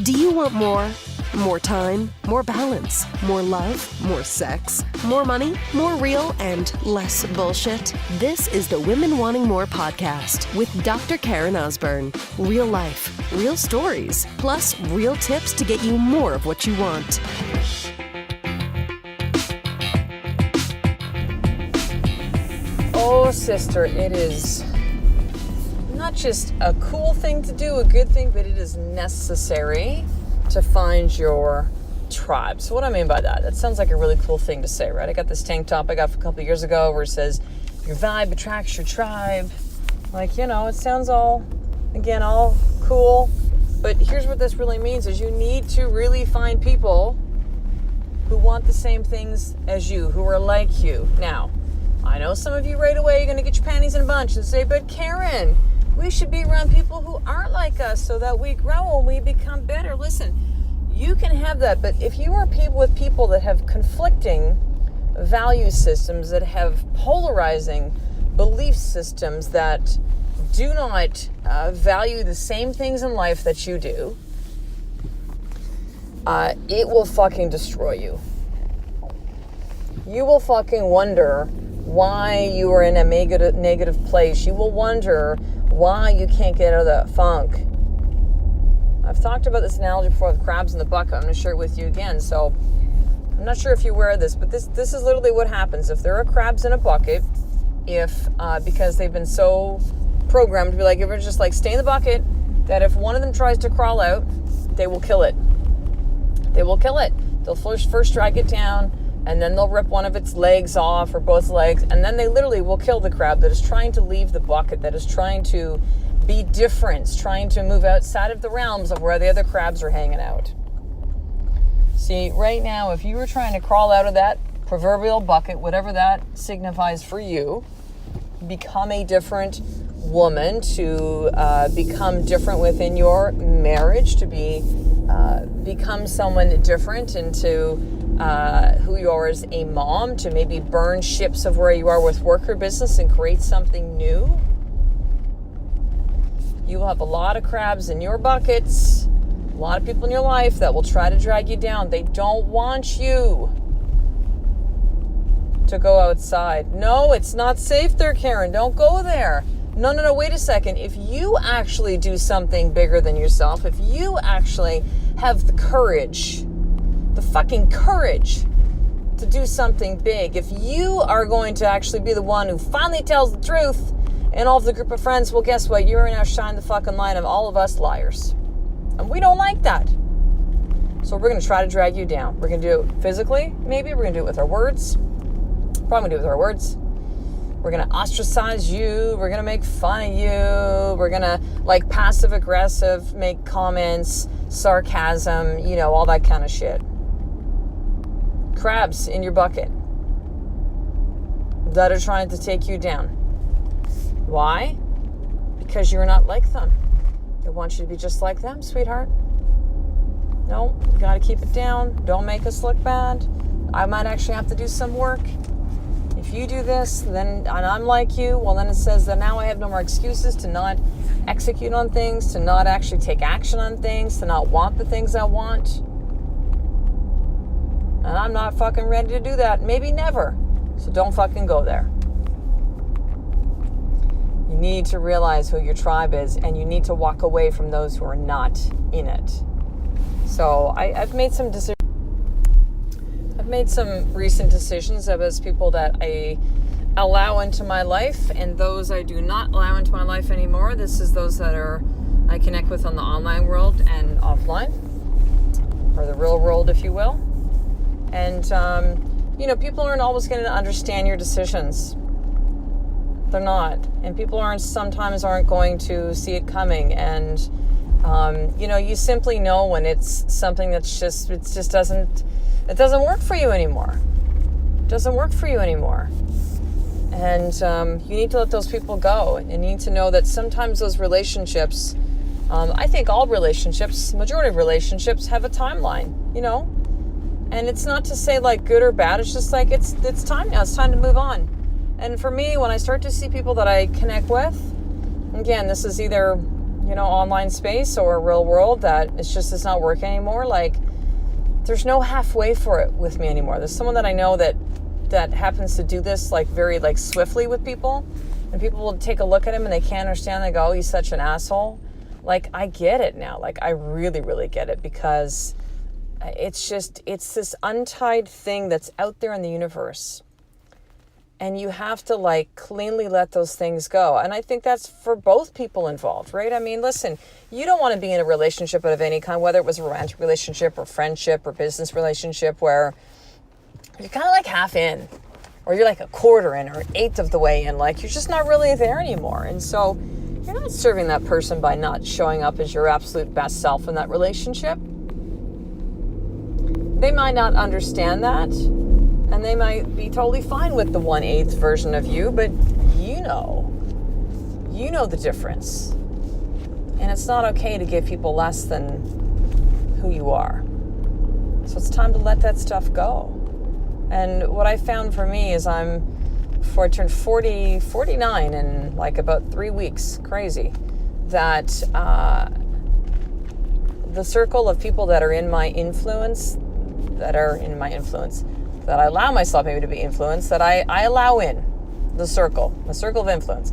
Do you want more? More time, more balance, more love, more sex, more money, more real, and less bullshit? This is the Women Wanting More podcast with Dr. Karen Osborne. Real life, real stories, plus real tips to get you more of what you want. Oh, sister, it is not just a cool thing to do, a good thing, but it is necessary to find your tribe. So what I mean by that, that sounds like a really cool thing to say, right? I got this tank top I got a couple of years ago where it says, your vibe attracts your tribe. Like, it sounds all cool. But here's what this really means is you need to really find people who want the same things as you, who are like you. Now, I know some of you right away, you're going to get your panties in a bunch and say, but Karen, we should be around people who aren't like us so that we grow and we become better. Listen, you can have that, but if you are with people that have conflicting value systems, that have polarizing belief systems, that do not value the same things in life that you do, it will fucking destroy you. You will fucking wonder why you are in a negative place. You will wonder why you can't get out of that funk. I've talked about this analogy before with crabs in the bucket. I'm going to share it with you again. So I'm not sure if you're aware of this, but this is literally what happens. If there are crabs in a bucket, because they've been so programmed to be like, if it's just like stay in the bucket, that if one of them tries to crawl out, they will kill it. They will kill it. They'll first drag it down, and then they'll rip one of its legs off, or both legs, and then they literally will kill the crab that is trying to leave the bucket, that is trying to be different, trying to move outside of the realms of where the other crabs are hanging out. See, right now, if you were trying to crawl out of that proverbial bucket, whatever that signifies for you, become a different woman, to become different within your marriage, to become someone different, and to who you are as a mom, to maybe burn ships of where you are with work or business and create something new. You will have a lot of crabs in your buckets, a lot of people in your life that will try to drag you down. They don't want you to go outside. No, it's not safe there, Karen. Don't go there. No, wait a second. If you actually do something bigger than yourself, if you actually have the courage, the fucking courage to do something big, if you are going to actually be the one who finally tells the truth and all of the group of friends, well, guess what? You're now shine the fucking light of all of us liars. And we don't like that. So we're going to try to drag you down. We're going to do it physically, maybe. We're going to do it with our words. Probably going to do it with our words. We're going to ostracize you. We're going to make fun of you. We're going to, passive aggressive, make comments, sarcasm, all that kind of shit. Crabs in your bucket that are trying to take you down. Why? Because you're not like them. They want you to be just like them, sweetheart. No, you got to keep it down. Don't make us look bad. I might actually have to do some work. If you do this, and I'm like you, well, then it says that now I have no more excuses to not execute on things, to not actually take action on things, to not want the things I want. And I'm not fucking ready to do that. Maybe never. So don't fucking go there. You need to realize who your tribe is, and you need to walk away from those who are not in it. So I've made some decisions. I've made some recent decisions as people that I allow into my life, and those I do not allow into my life anymore. This is those that I connect with on the online world and offline, or the real world, if you will. And, people aren't always going to understand your decisions. They're not. And people sometimes aren't going to see it coming. And, you simply know when it's something it doesn't work for you anymore. It doesn't work for you anymore. And you need to let those people go. And you need to know that sometimes those relationships, I think all relationships, majority of relationships have a timeline, And it's not to say good or bad. It's just it's time now. It's time to move on. And for me, when I start to see people that I connect with, again, this is either, online space or real world that it's not working anymore, like, there's no halfway for it with me anymore. There's someone that I know that happens to do this like very like swiftly with people, and people will take a look at him and they can't understand. They go, oh, he's such an asshole. Like, I get it now. Like, I really, really get it, because it's this untied thing that's out there in the universe. And you have to like cleanly let those things go. And I think that's for both people involved, right? I mean, listen, you don't want to be in a relationship of any kind, whether it was a romantic relationship or friendship or business relationship, where you're kind of like half in, or you're like a quarter in, or an eighth of the way in, like you're just not really there anymore. And so you're not serving that person by not showing up as your absolute best self in that relationship. They might not understand that, and they might be totally fine with the 1/8 version of you, but you know the difference. And it's not okay to give people less than who you are. So it's time to let that stuff go. And what I found for me is before I turned 49 in like about 3 weeks, crazy, that the circle of people that are in my influence, that I allow myself maybe to be influenced, that I allow in the circle of influence,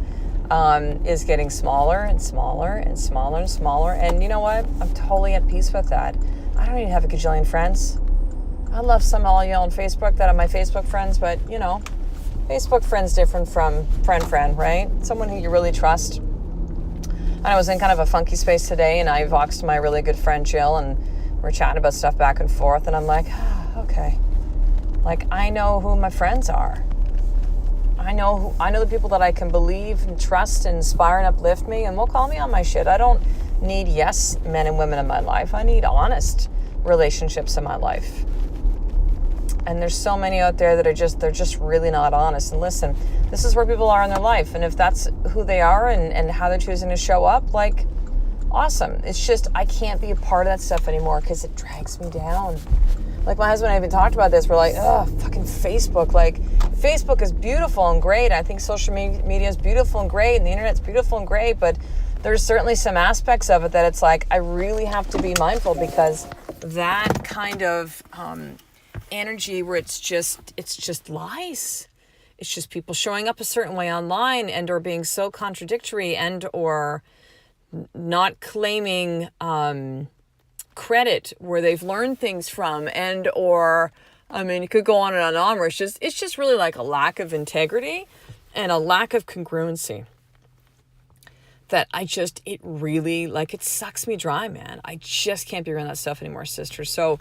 is getting smaller and smaller and smaller and smaller. And you know what? I'm totally at peace with that. I don't even have a gajillion friends. I love some all y'all on Facebook that are my Facebook friends, but Facebook friends different from friend, right? Someone who you really trust. And I was in kind of a funky space today, and I voxed my really good friend Jill, and we're chatting about stuff back and forth, and I'm like, okay. Like, I know who my friends are. I know the people that I can believe and trust and inspire and uplift me and will call me on my shit. I don't need yes men and women in my life. I need honest relationships in my life. And there's so many out there that they're just really not honest. And listen, this is where people are in their life. And if that's who they are and how they're choosing to show up, like, awesome. It's just, I can't be a part of that stuff anymore because it drags me down. Like, my husband and I even talked about this. We're like, fucking Facebook. Like, Facebook is beautiful and great. I think social media is beautiful and great, and the internet's beautiful and great, but there's certainly some aspects of it that it's like, I really have to be mindful, because that kind of energy where it's just lies. It's just people showing up a certain way online and or being so contradictory and or not claiming credit where they've learned things from, and or I mean, it could go on and on where it's just really like a lack of integrity and a lack of congruency that it really, like, it sucks me dry, man. I just can't be around that stuff anymore, sister. So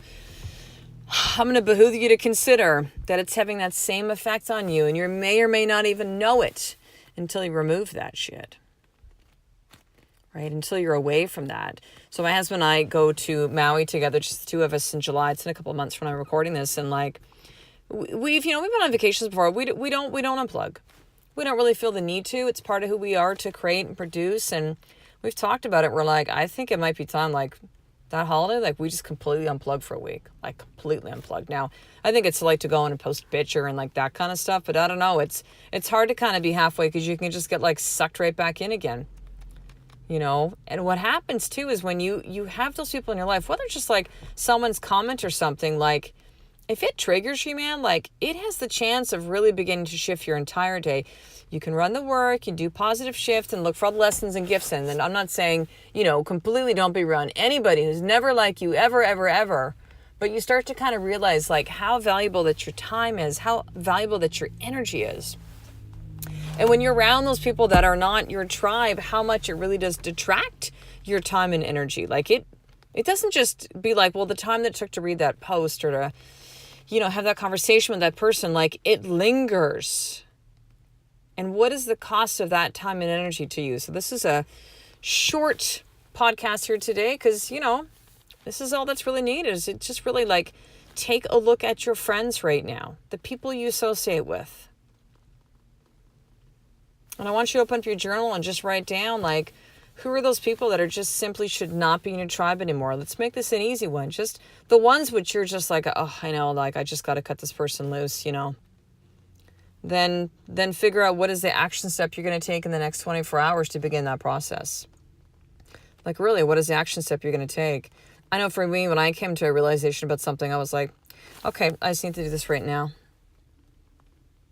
I'm going to behoove you to consider that it's having that same effect on you, and you may or may not even know it until you remove that shit. Right? Until you're away from that. So my husband and I go to Maui together, just the two of us, in July. It's in a couple of months when I'm recording this. And like, we've been on vacations before. We don't unplug. We don't really feel the need to. It's part of who we are to create and produce. And we've talked about it. We're like, I think it might be time, like, that holiday, like, we just completely unplug for a week. Like, completely unplug. Now, I think it's like to go in and post a picture and like that kind of stuff. But I don't know. It's hard to kind of be halfway, because you can just get like sucked right back in again. And what happens too is when you have those people in your life, whether it's just like someone's comment or something, like, if it triggers you, man, like, it has the chance of really beginning to shift your entire day. You can run the work, you can do positive shift and look for all the lessons and gifts in. And I'm not saying, completely don't be around anybody who's never like you ever, ever, ever. But you start to kind of realize like how valuable that your time is, how valuable that your energy is. And when you're around those people that are not your tribe, how much it really does detract your time and energy. Like, it doesn't just be like, well, the time that it took to read that post or to, have that conversation with that person, like, it lingers. And what is the cost of that time and energy to you? So this is a short podcast here today, because, this is all that's really needed. Is it just really like, take a look at your friends right now, the people you associate with. And I want you to open up your journal and just write down, like, who are those people that are just simply should not be in your tribe anymore? Let's make this an easy one. Just the ones which you're just like, oh, I know, like, I just got to cut this person loose, Then figure out what is the action step you're going to take in the next 24 hours to begin that process. Like, really, what is the action step you're going to take? I know for me, when I came to a realization about something, I was like, okay, I just need to do this right now.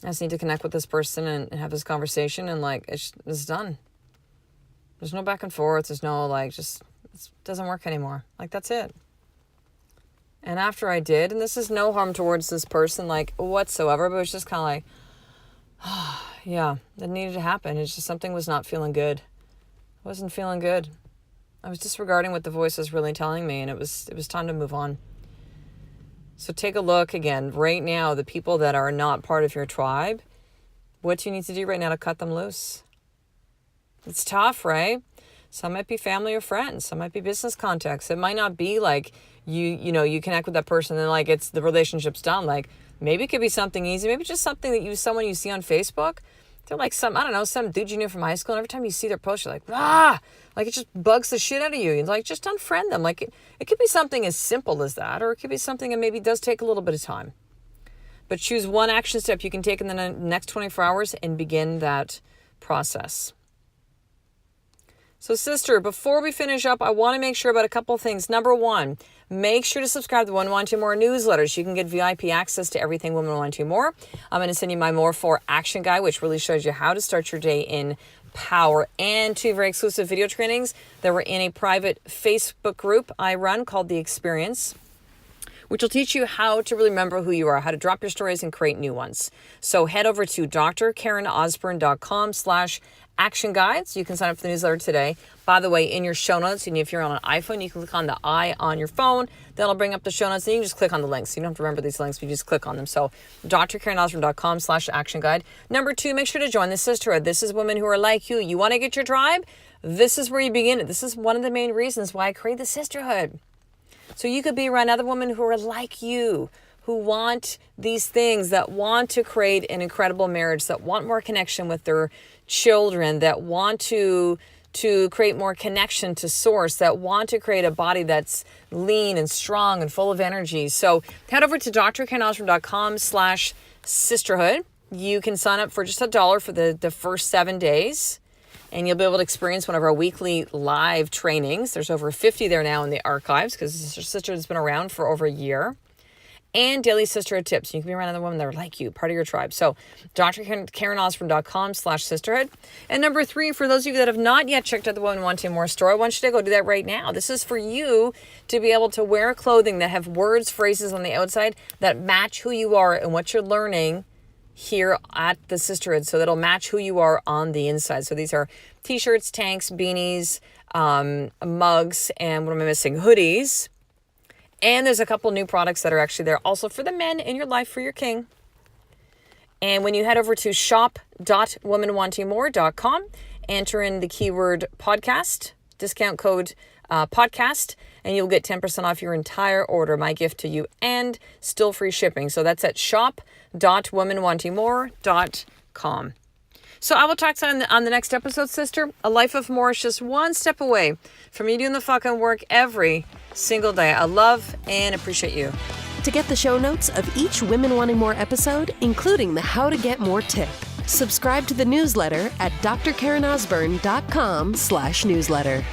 I just need to connect with this person and have this conversation, and like, it's done. There's no back and forth. There's no like, it doesn't work anymore. Like, that's it. And after I did, and this is no harm towards this person, like, whatsoever, but it was just kind of like, yeah, that needed to happen. It's just something was not feeling good. I wasn't feeling good. I was disregarding what the voice was really telling me, and it was time to move on. So take a look again, right now, the people that are not part of your tribe, what do you need to do right now to cut them loose? It's tough, right? Some might be family or friends. Some might be business contacts. It might not be like you connect with that person and like it's the relationship's done. Like maybe it could be something easy. Maybe just something that someone you see on Facebook. They're like some dude you knew from high school. And every time you see their post, you're like, like it just bugs the shit out of you. You're like, just unfriend them. Like it could be something as simple as that, or it could be something that maybe does take a little bit of time. But choose one action step you can take in the next 24 hours and begin that process. So sister, before we finish up, I want to make sure about a couple things. Number one, make sure to subscribe to the Women Wanting More newsletters. You can get VIP access to everything Women Wanting More. I'm going to send you my More For Action Guide, which really shows you how to start your day in power, and two very exclusive video trainings that were in a private Facebook group I run called The Experience, which will teach you how to really remember who you are, how to drop your stories and create new ones. So head over to drkarenosborn.com/action guides. You can sign up for the newsletter today. By the way, in your show notes, and if you're on an iPhone, you can click on the I on your phone. That'll bring up the show notes, and you can just click on the links. You don't have to remember these links, but you just click on them. So drkarenosborn.com/action guide. Number two, make sure to join the sisterhood. This is women who are like you. You want to get your tribe? This is where you begin. This is one of the main reasons why I create the sisterhood. So you could be around other women who are like you, who want these things, that want to create an incredible marriage, that want more connection with their children, that want to create more connection to source, that want to create a body that's lean and strong and full of energy. So head over to drkarenosborn.com/sisterhood. You can sign up for just $1 for the first 7 days. And you'll be able to experience one of our weekly live trainings. There's over 50 there now in the archives because Sisterhood has been around for over a year. And daily sisterhood tips. You can be around other women that are like you, part of your tribe. So drkarenosborn.com/sisterhood. And number three, for those of you that have not yet checked out the Women Wanting More store, I want you to go do that right now. This is for you to be able to wear clothing that have words, phrases on the outside that match who you are and what you're learning here at the sisterhood, so that'll match who you are on the inside. So these are t-shirts, tanks, beanies, mugs, and what am I missing? Hoodies. And there's a couple new products that are actually there also for the men in your life, for your king. And when you head over to shop.womenwantingmore.com, enter in the keyword podcast, discount code podcast, and you'll get 10% off your entire order, my gift to you, and still free shipping. So that's at shop.womenwantingmore.com. So I will talk to you on the next episode, sister. A life of more is just one step away from you doing the fucking work every single day. I love and appreciate you. To get the show notes of each Women Wanting More episode, including the How to Get More tip, subscribe to the newsletter at drkarenosborn.com/newsletter.